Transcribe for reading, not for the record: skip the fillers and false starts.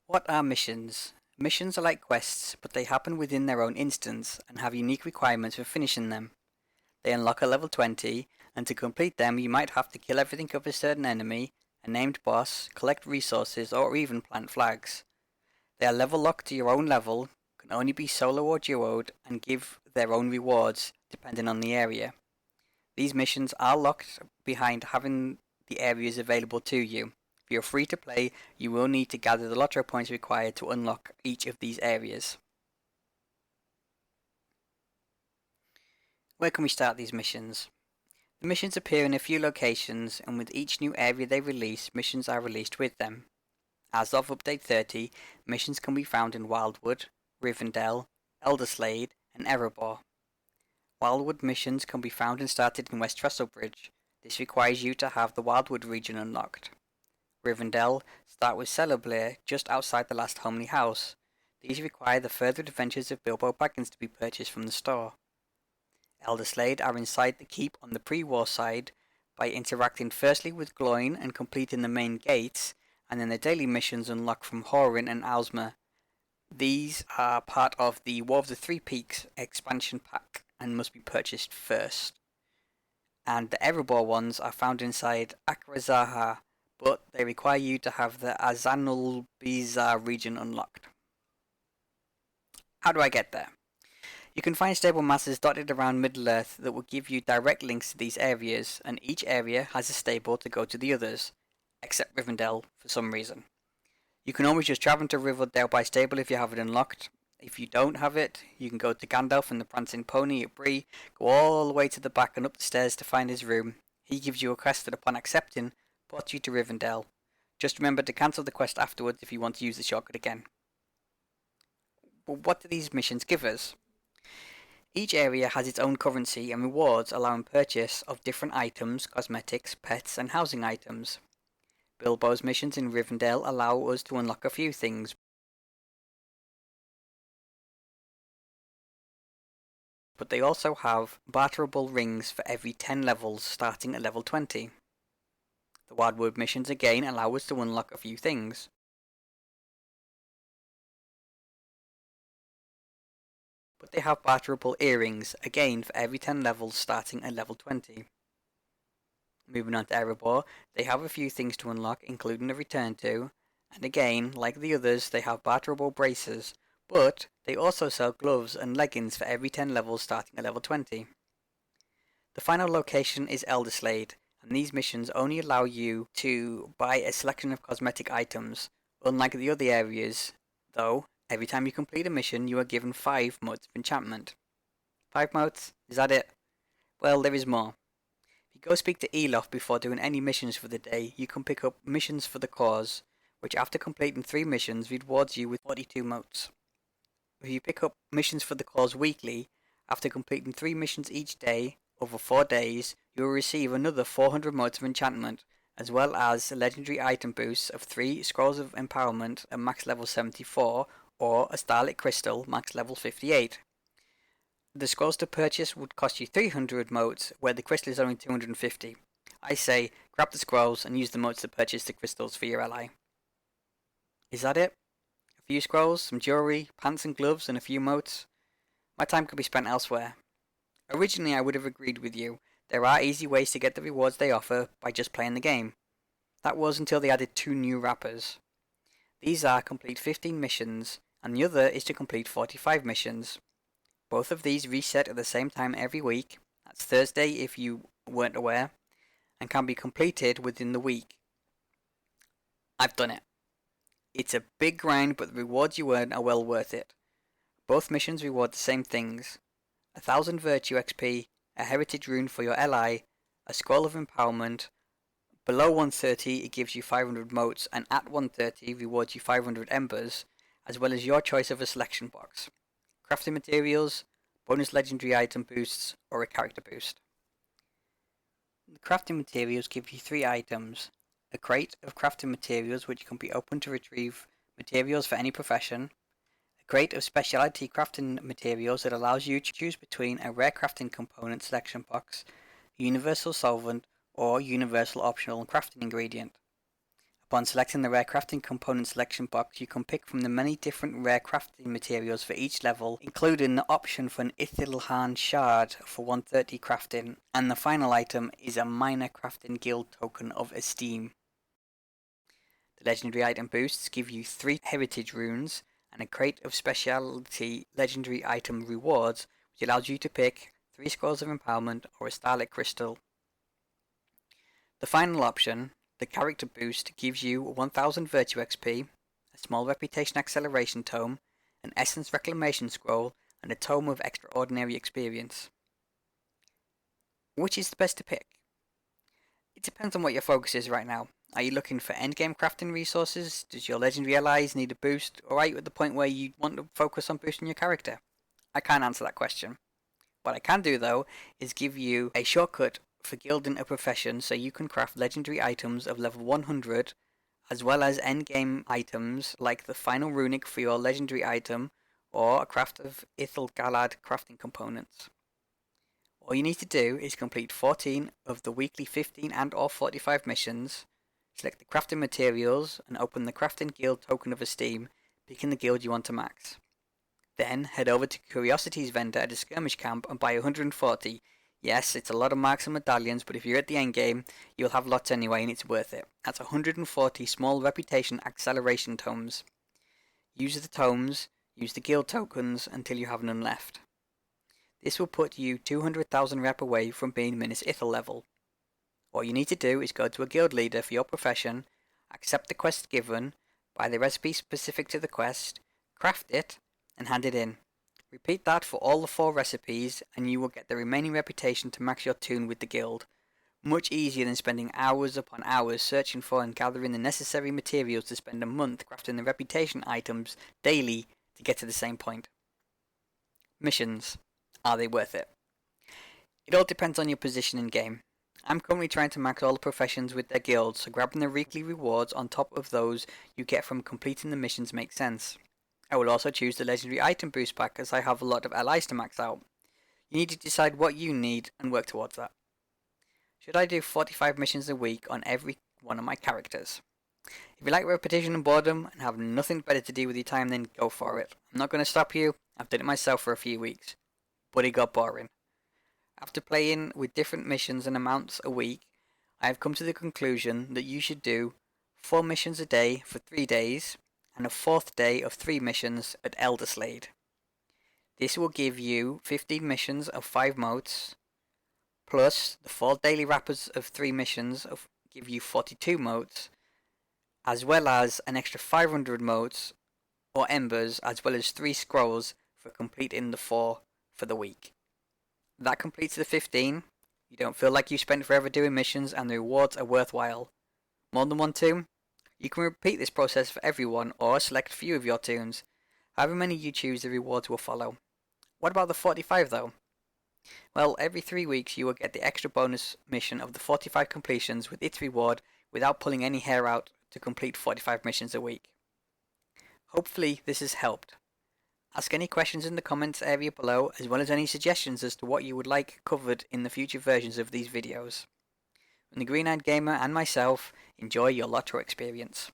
What are missions? Missions are like quests, but they happen within their own instance and have unique requirements for finishing them. They unlock at level 20, and to complete them you might have to kill everything of a certain enemy, a named boss, collect resources, or even plant flags. They are level locked to your own level, can only be solo or duoed, and give their own rewards, depending on the area. These missions are locked behind having the areas available to you. If you're free to play, you will need to gather the LotRO points required to unlock each of these areas. Where can we start these missions? The missions appear in a few locations, and with each new area they release, missions are released with them. As of Update 30, missions can be found in Wildwood, Rivendell, Elderslade, and Erebor. Wildwood missions can be found and started in West Trestlebridge. This requires you to have the Wildwood region unlocked. Rivendell start with Celeblair just outside the last homely house. These require the further adventures of Bilbo Baggins to be purchased from the store. Elderslade are inside the keep on the pre-war side by interacting firstly with Gloin and completing the main gates, and then the daily missions unlock from Horin and Owsmer. These are part of the War of the Three Peaks expansion pack and must be purchased first. And the Erebor ones are found inside Akrazaha, but they require you to have the Azanulbiza region unlocked. How do I get there? You can find stable masses dotted around Middle-earth that will give you direct links to these areas, and each area has a stable to go to the others, except Rivendell for some reason. You can always just travel to Rivendell by stable if you have it unlocked. If you don't have it, you can go to Gandalf and the Prancing Pony at Bree, go all the way to the back and up the stairs to find his room. He gives you a quest that upon accepting, ports you to Rivendell. Just remember to cancel the quest afterwards if you want to use the shortcut again. But what do these missions give us? Each area has its own currency and rewards allowing purchase of different items, cosmetics, pets, and housing items. Bilbo's missions in Rivendell allow us to unlock a few things, but they also have barterable rings for every 10 levels starting at level 20. The Wildwood missions again allow us to unlock a few things. But they have barterable earrings, again for every 10 levels starting at level 20. Moving on to Erebor, they have a few things to unlock, including a return to, and again, like the others, they have barterable braces, but they also sell gloves and leggings for every 10 levels starting at level 20. The final location is Elderslade, and these missions only allow you to buy a selection of cosmetic items. Unlike the other areas, though, every time you complete a mission you are given 5 motes of enchantment. 5 motes? Is that it? Well, there is more. If you go speak to Elof before doing any missions for the day, you can pick up missions for the cause, which after completing 3 missions rewards you with 42 motes. If you pick up missions for the cause weekly, after completing 3 missions each day, over 4 days, you will receive another 400 motes of enchantment, as well as legendary item boosts of 3 scrolls of empowerment at max level 74, or a starlit crystal max level 58. The scrolls to purchase would cost you 300 motes, where the crystal is only 250. I say, grab the scrolls and use the motes to purchase the crystals for your ally. Is that it? A few scrolls, some jewellery, pants and gloves, and a few motes? My time could be spent elsewhere. Originally I would have agreed with you. There are easy ways to get the rewards they offer by just playing the game. That was until they added 2 new wrappers. These are complete 15 missions, and the other is to complete 45 missions. Both of these reset at the same time every week, that's Thursday if you weren't aware, and can be completed within the week. I've done it. It's a big grind, but the rewards you earn are well worth it. Both missions reward the same things: 1000 virtue XP, a heritage rune for your ally, a scroll of empowerment. Below 130 it gives you 500 motes, and at 130 rewards you 500 embers, as well as your choice of a selection box: crafting materials, bonus legendary item boosts, or a character boost. The crafting materials give you 3 items: a crate of crafting materials which can be opened to retrieve materials for any profession, a crate of specialty crafting materials that allows you to choose between a rare crafting component selection box, a universal solvent, or universal optional crafting ingredient. Upon selecting the rare crafting component selection box, you can pick from the many different rare crafting materials for each level, including the option for an Ithilhan shard for 130 crafting, and the final item is a minor crafting guild token of esteem. The legendary item boosts give you 3 heritage runes and a crate of specialty legendary item rewards, which allows you to pick 3 scrolls of empowerment or a starlit crystal. The final option, the character boost, gives you 1000 virtue XP, a small reputation acceleration tome, an essence reclamation scroll, and a tome of extraordinary experience. Which is the best to pick? It depends on what your focus is right now. Are you looking for endgame crafting resources? Does your legendary allies need a boost? Or are you at the point where you want to focus on boosting your character? I can't answer that question. What I can do though is give you a shortcut for gilding a profession so you can craft legendary items of level 100 as well as endgame items like the final runic for your legendary item or a craft of Ithilgalad crafting components. All you need to do is complete 14 of the weekly 15 and or 45 missions, select the crafting materials and open the crafting guild token of esteem, picking the guild you want to max. Then head over to Curiosity's vendor at a skirmish camp and buy 140. Yes, it's a lot of marks and medallions, but if you're at the end game, you'll have lots anyway and it's worth it. That's 140 small reputation acceleration tomes. Use the tomes, use the guild tokens until you have none left. This will put you 200,000 rep away from being Minas Ithil level. All you need to do is go to a guild leader for your profession, accept the quest given, buy the recipe specific to the quest, craft it, and hand it in. Repeat that for all the 4 recipes and you will get the remaining reputation to max your toon with the guild. Much easier than spending hours upon hours searching for and gathering the necessary materials to spend a month crafting the reputation items daily to get to the same point. Missions. Are they worth it? It all depends on your position in game. I'm currently trying to max all the professions with their guilds, so grabbing the weekly rewards on top of those you get from completing the missions makes sense. I will also choose the legendary item boost pack as I have a lot of allies to max out. You need to decide what you need and work towards that. Should I do 45 missions a week on every one of my characters? If you like repetition and boredom and have nothing better to do with your time, then go for it. I'm not going to stop you. I've done it myself for a few weeks. But it got boring. After playing with different missions and amounts a week, I have come to the conclusion that you should do 4 missions a day for 3 days, and a 4th day of 3 missions at Elderslade. This will give you 15 missions of 5 motes, plus the 4 daily wrappers of 3 missions of give you 42 motes, as well as an extra 500 motes or embers, as well as 3 scrolls for completing the 4 for the week. That completes the 15. You don't feel like you spent forever doing missions and the rewards are worthwhile. More than one toon? You can repeat this process for everyone or select a few of your toons. However many you choose, the rewards will follow. What about the 45 though? Well, every 3 weeks you will get the extra bonus mission of the 45 completions with its reward without pulling any hair out to complete 45 missions a week. Hopefully this has helped. Ask any questions in the comments area below, as well as any suggestions as to what you would like covered in the future versions of these videos. From the Green Eyed Gamer and myself, enjoy your LotRO experience.